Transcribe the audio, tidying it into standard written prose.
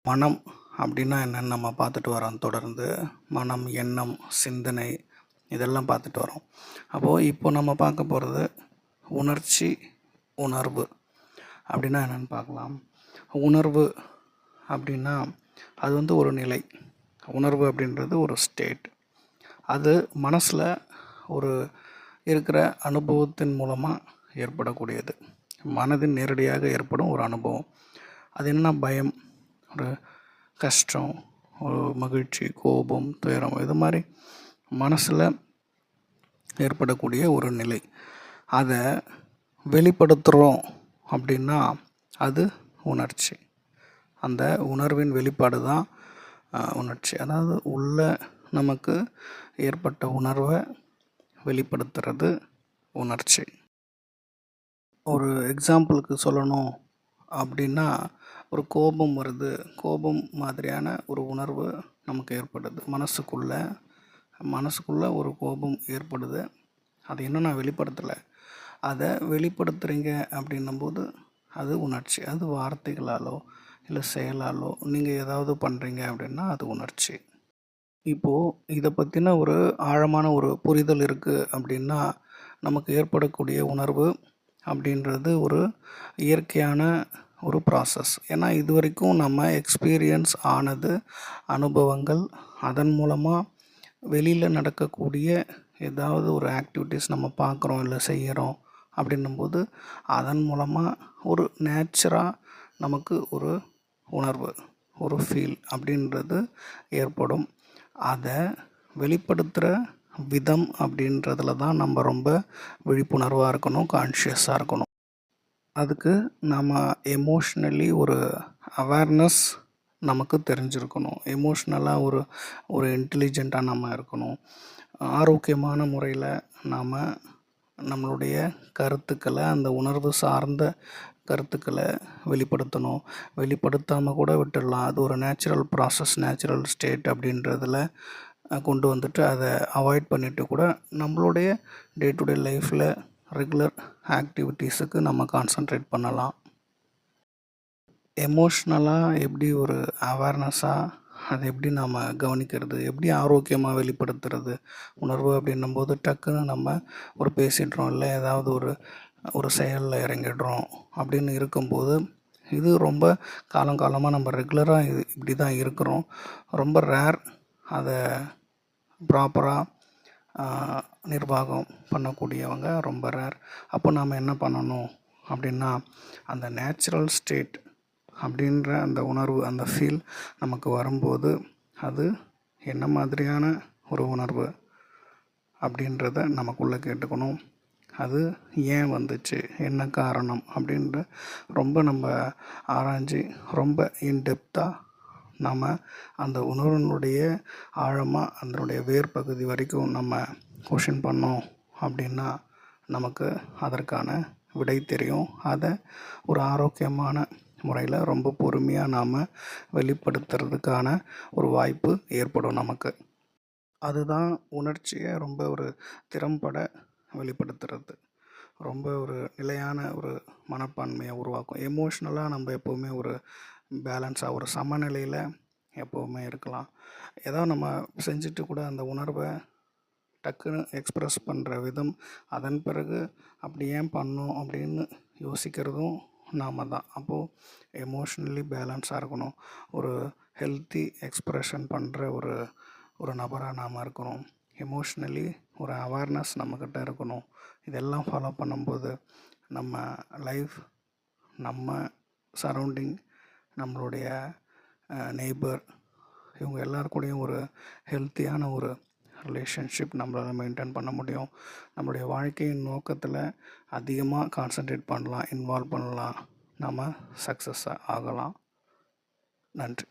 மனம் அப்படின்னா என்னன்னு நம்ம பார்த்துட்டு வரோம் தொடர்ந்து. மனம், எண்ணம், சிந்தனை இதெல்லாம் பார்த்துட்டு வரோம். அப்போது இப்போ நம்ம பார்க்க போகிறது உணர்ச்சி, உணர்வு அப்படின்னா என்னென்னு பார்க்கலாம். உணர்வு அப்படின்னா அது ஒரு நிலை. உணர்வு அப்படின்றது ஒரு ஸ்டேட். அது மனசில் ஒரு இருக்கிற அனுபவத்தின் மூலமாக ஏற்படக்கூடியது. மனதின் நேரடியாக ஏற்படும் ஒரு அனுபவம். அது என்ன? பயம், ஒரு கஷ்டம், ஒரு மகிழ்ச்சி, கோபம், துயரம், இது மாதிரி மனசில் ஏற்படக்கூடிய ஒரு நிலை. அதை வெளிப்படுத்துகிறோம் அப்படின்னா அது உணர்ச்சி. அந்த உணர்வின் வெளிப்பாடு தான் உணர்ச்சி. அதாவது உள்ள நமக்கு ஏற்பட்ட உணர்வை வெளிப்படுத்துறது உணர்ச்சி. ஒரு எக்ஸாம்பிளுக்கு சொல்லணும் அப்படின்னா, ஒரு கோபம் வருது. கோபம் மாதிரியான ஒரு உணர்வு நமக்கு ஏற்படுது. மனசுக்குள்ளே ஒரு கோபம் ஏற்படுது. அது இன்னும் நான் வெளிப்படுத்தலை. அதை வெளிப்படுத்துகிறீங்க அப்படின்னும்போது அது உணர்ச்சி. அது வார்த்தைகளாலோ இல்லை செயலாலோ நீங்கள் ஏதாவது பண்ணுறீங்க அப்படின்னா அது உணர்ச்சி. இப்போது இதை பற்றின ஒரு ஆழமான ஒரு புரிதல் இருக்குது அப்படின்னா, நமக்கு ஏற்படக்கூடிய உணர்வு அப்படின்றது ஒரு இயற்கையான ஒரு ப்ராசஸ். ஏன்னா இது வரைக்கும் நம்ம எக்ஸ்பீரியன்ஸ் ஆனது அனுபவங்கள். அதன் மூலமாக வெளியில் நடக்கக்கூடிய ஏதாவது ஒரு ஆக்டிவிட்டீஸ் நம்ம பார்க்குறோம் இல்லை செய்கிறோம் அப்படின்னும்போது அதன் மூலமாக ஒரு நேச்சராக நமக்கு ஒரு உணர்வு, ஒரு ஃபீல் அப்படின்றது ஏற்படும். அதை வெளிப்படுத்துகிற விதம் அப்படின்றதுல தான் நம்ம ரொம்ப விழிப்புணர்வாக இருக்கணும், கான்ஷியஸாக இருக்கணும். அதுக்கு நம்ம எமோஷ்னலி ஒரு அவேர்னஸ் நமக்கு தெரிஞ்சிருக்கணும். எமோஷ்னலாக ஒரு இன்டெலிஜெண்ட்டாக நம்ம இருக்கணும். ஆரோக்கியமான முறையில் நாம் நம்மளுடைய கருத்துக்களை, அந்த உணர்வு சார்ந்த கருத்துக்களை வெளிப்படுத்தணும். வெளிப்படுத்தாமல் கூட விட்டுடலாம். அது ஒரு நேச்சுரல் ப்ராசஸ், நேச்சுரல் ஸ்டேட் அப்படின்றதில் கொண்டு வந்துட்டு அதை அவாய்ட் பண்ணிவிட்டு கூட நம்மளுடைய டே டு டே லைஃப்பில் ரெகுலர் ஆக்டிவிட்டீஸுக்கு நம்ம கான்சன்ட்ரேட் பண்ணலாம். எமோஷ்னலாக எப்படி ஒரு அவேர்னஸாக அதை எப்படி நாம் கவனிக்கிறது, எப்படி ஆரோக்கியமாக வெளிப்படுத்துறது. உணர்வு அப்படின்னும்போது டக்குன்னு நம்ம ஒரு பேசிடுறோம், இல்லை ஏதாவது ஒரு செயலில் இறங்கிடுறோம் அப்படின்னு இருக்கும்போது இது ரொம்ப காலங்காலமாக நம்ம ரெகுலராக இப்படி தான் இருக்கிறோம். ரொம்ப ரேர் அதை ப்ராப்பராக நிர்வாகம் பண்ணக்கூடியவங்க ரொம்ப ரேர். அப்போ நாம் என்ன பண்ணணும் அப்படின்னா, அந்த நேச்சுரல் ஸ்டேட் அப்படின்ற அந்த உணர்வு, அந்த ஃபீல் நமக்கு வரும்போது அது என்ன மாதிரியான ஒரு உணர்வு அப்படின்றத நமக்குள்ளே கேட்டுக்கணும். அது ஏன் வந்துச்சு, என்ன காரணம் அப்படின்ற ரொம்ப நம்ம ஆராய்ஞ்சி ரொம்ப இன்டெப்த்தாக நம்ம அந்த உணர்வினுடைய ஆழமாக அதனுடைய வேர் பகுதி வரைக்கும் நம்ம கொஷின் பண்ணோம் அப்படின்னா நமக்கு அதற்கான விடை தெரியும். அதை ஒரு ஆரோக்கியமான முறையில் ரொம்ப பொறுமையாக நாம் வெளிப்படுத்துறதுக்கான ஒரு வாய்ப்பு ஏற்படும் நமக்கு. அதுதான் உணர்ச்சியை ரொம்ப ஒரு திறம்பட வெளிப்படுத்துறது. ரொம்ப ஒரு நிலையான ஒரு மனப்பான்மையை உருவாக்கும். எமோஷ்னலாக நம்ம எப்போவுமே ஒரு பேலன்ஸாக ஒரு சமநிலையில் எப்போவுமே இருக்கலாம். ஏதோ நம்ம செஞ்சுட்டு கூட அந்த உணர்வை டக்குன்னு எக்ஸ்ப்ரெஸ் பண்ணுற விதம், அதன் பிறகு அப்படி ஏன் பண்ணோம் அப்படின்னு யோசிக்கிறதும் நாம் தான். அப்போது எமோஷ்னலி பேலன்ஸாக இருக்கணும். ஒரு ஹெல்த்தி எக்ஸ்ப்ரெஷன் பண்ணுற ஒரு நபராக நாம் இருக்கணும். எமோஷ்னலி ஒரு அவேர்னஸ் நம்மக்கிட்ட இருக்கணும். இதெல்லாம் ஃபாலோ பண்ணும்போது நம்ம லைஃப், நம்ம சரௌண்டிங், நம்மளுடைய நெய்பர், இவங்க எல்லாருக்கூடையும் ஒரு ஹெல்த்தியான ஒரு ரிலேஷன்ஷிப் நம்மளால் மெயின்டைன் பண்ண முடியும். நம்மளுடைய வாழ்க்கையின் நோக்கத்தில் அதிகமாக கான்சன்ட்ரேட் பண்ணலாம், இன்வால்வ் பண்ணலாம். நம்ம சக்ஸஸாக ஆகலாம். நன்றி.